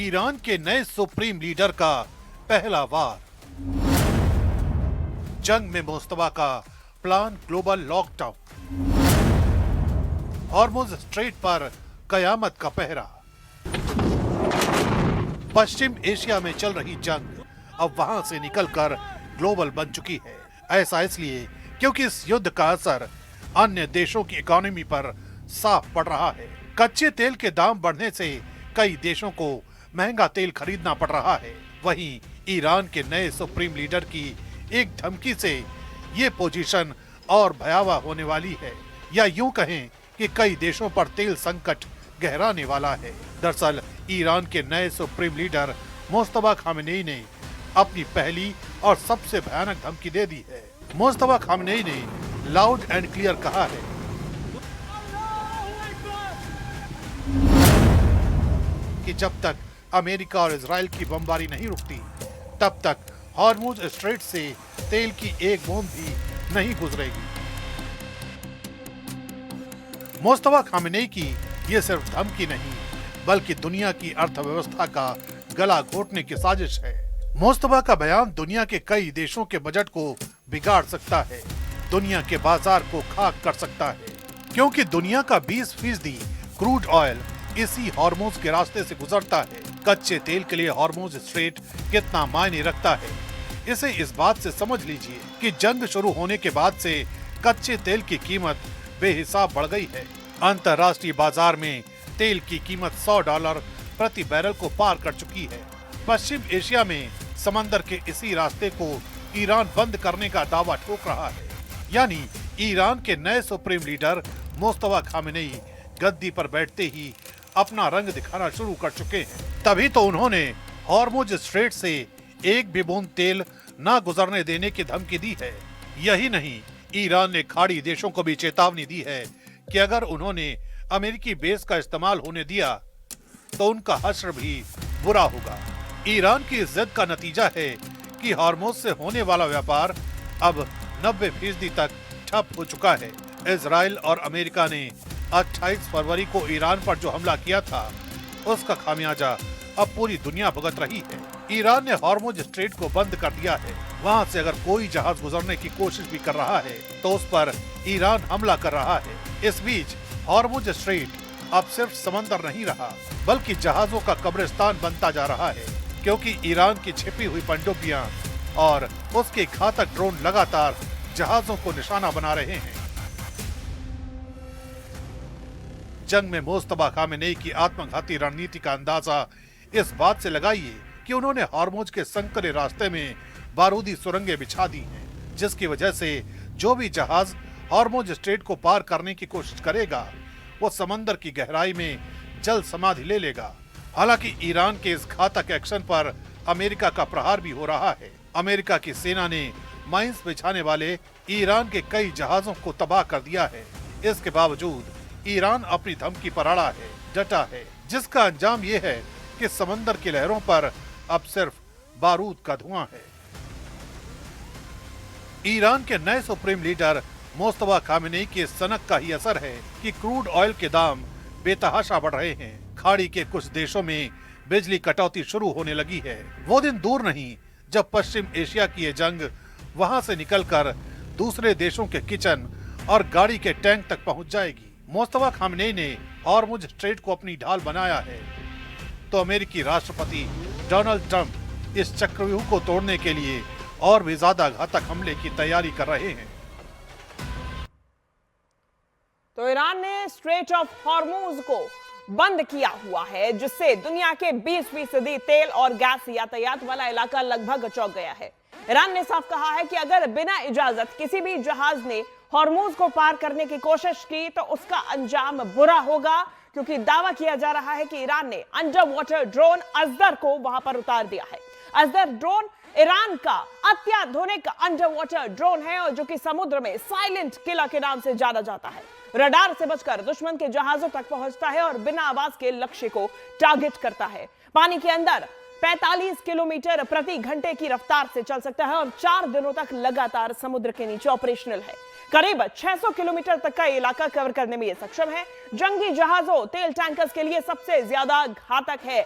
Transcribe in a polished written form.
Iran के नए supreme leader का पहला वार। जंग में मुस्तफा का plan global lockdown. Hormuz strait पर कयामत का पहरा। पश्चिम एशिया में चल रही जंग अब वहां से निकलकर ग्लोबल बन चुकी है। ऐसा इसलिए क्योंकि इस युद्ध का असर अन्य देशों की इकोनॉमी पर साफ पड़ रहा है। कच्चे तेल के दाम बढ़ने से कई देशों को महंगा तेल खरीदना पड़ रहा है। वहीं ईरान के नए सुप्रीम लीडर की एक धमकी से ये पोजीशन और भयावह होने वाली है, या यूं कहें कि कई देशों पर तेल संकट गहराने वाला है। दरअसल ईरान के नए सुप्रीम लीडर मुस्तफा खामेनेई ने अपनी पहली और सबसे भयानक धमकी दे दी है। मुस्तफा खामेनेई ने लाउड एंड क्लियर कहा है कि जब तक अमेरिका और इजराइल की बमबारी नहीं रुकती, तब तक हॉर्मुज स्ट्रेट से तेल की एक बूंद भी नहीं गुजरेगी। मुस्तफा खामेनेई की ये सिर्फ धमकी नहीं, बल्कि दुनिया की अर्थव्यवस्था का गला घोटने की साजिश है। मुस्तफा का बयान दुनिया के कई देशों के बजट को बिगाड़ सकता है, दुनिया के बाजार को खाक कर सकता है, क्योंकि दुनिया का 20% क्रूड ऑयल इसी हॉर्मुज के रास्ते से गुजरता है। कच्चे तेल के लिए हॉर्मुज स्ट्रेट कितना मायने रखता है, इसे इस बात से समझ लीजिए कि जंग शुरू होने के बाद से कच्चे तेल की कीमत बेहिसाब बढ़ गई है। अंतर्राष्ट्रीय बाजार में तेल की कीमत $100 प्रति बैरल को पार कर चुकी है। पश्चिम एशिया में समंदर के इसी रास्ते को ईरान बंद करने का दावा ठोक रहा है। यानी ईरान के नए सुप्रीम लीडर मुस्तफा खामेनेई गद्दी पर बैठते ही अपना रंग दिखाना शुरू कर चुके हैं। तभी तो उन्होंने हॉर्मुज स्ट्रेट से एक भी बूंद तेल न गुजरने देने की धमकी दी है। यही नहीं, ईरान ने खाड़ी देशों को भी चेतावनी दी है कि अगर उन्होंने अमेरिकी बेस का इस्तेमाल होने दिया तो उनका हश्र भी बुरा होगा। ईरान की इस जिद का नतीजा है कि हॉर्मुज से होने वाला व्यापार अब 90% तक ठप हो चुका है। इजराइल और अमेरिका ने 28 फरवरी को ईरान पर जो हमला किया था, उसका खामियाजा अब पूरी दुनिया भुगत रही है। ईरान ने हॉर्मुज स्ट्रेट को बंद कर दिया है। वहां से अगर कोई जहाज गुजरने की कोशिश भी कर रहा है तो उस पर ईरान हमला कर रहा है। इस बीच हॉर्मुज स्ट्रेट अब सिर्फ समंदर नहीं रहा, बल्कि जहाजों का कब्रिस्तान बनता जा रहा है, क्योंकि ईरान की छिपी हुई पनडुब्बियां और उसके घातक ड्रोन लगातार जहाजों को निशाना बना रहे हैं। जंग में मुस्तफा खामेनेई की आत्मघाती रणनीति का अंदाजा इस बात से लगाइए कि उन्होंने हॉर्मुज के संकरे रास्ते में बारूदी सुरंगें बिछा दी हैं, जिसकी वजह से जो भी जहाज हॉर्मुज स्ट्रेट को पार करने की कोशिश करेगा वो समंदर की गहराई में जल समाधि ले लेगा। हालांकि ईरान के इस घातक एक्शन पर अमेरिका का प्रहार भी हो रहा है। अमेरिका की सेना ने माइंस बिछाने वाले ईरान के कई जहाजों को तबाह कर दिया है। इसके बावजूद ईरान अपनी धमकी पर अड़ा है, डटा है, जिसका अंजाम ये है कि समंदर की लहरों पर अब सिर्फ बारूद का धुआं है। ईरान के नए सुप्रीम लीडर मुस्तफा खामेनेई के सनक का ही असर है कि क्रूड ऑयल के दाम बेतहाशा बढ़ रहे हैं। खाड़ी के कुछ देशों में बिजली कटौती शुरू होने लगी है। वो दिन दूर नहीं जब पश्चिम एशिया की ये जंग वहां से निकलकर दूसरे देशों के किचन और गाड़ी के टैंक तक पहुंच जाएगी। मुस्तफा खामेनेई ने हॉर्मुज स्ट्रेट को अपनी ढाल बनाया है, तो अमेरिकी राष्ट्रपति डोनाल्ड ट्रंप इस चक्रव्यूह को तोड़ने के लिए और भी ज्यादा घातक हमले की तैयारी कर रहे हैं। तो ईरान ने स्ट्रेट ऑफ हॉर्मुज को बंद किया हुआ है, जिससे दुनिया के 20% तेल और गैस यातायात वाला इलाका लगभग चौंक गया है। ईरान ने साफ कहा है कि अगर बिना इजाजत किसी भी जहाज ने हॉर्मुज को पार करने की कोशिश की तो उसका अंजाम बुरा होगा, क्योंकि दावा किया जा रहा है कि ईरान ने अंडर वाटर ड्रोन अजदर को वहां पर उतार दिया है। अजदर ड्रोन ईरान का अत्याधुनिक अंडर वाटर ड्रोन है, और जो कि समुद्र में साइलेंट किलर के नाम से जाना जाता है। रडार से बचकर दुश्मन के जहाजों तक पहुंचता है और बिना आवाज के लक्ष्य को टारगेट करता है। पानी के अंदर 45 किलोमीटर प्रति घंटे की रफ्तार से चल सकता है और 4 दिनों तक लगातार समुद्र के नीचे ऑपरेशनल है। करीब 600 किलोमीटर तक का इलाका कवर करने में यह सक्षम है। जंगी जहाजों, तेल टैंकर्स के लिए सबसे ज्यादा घातक है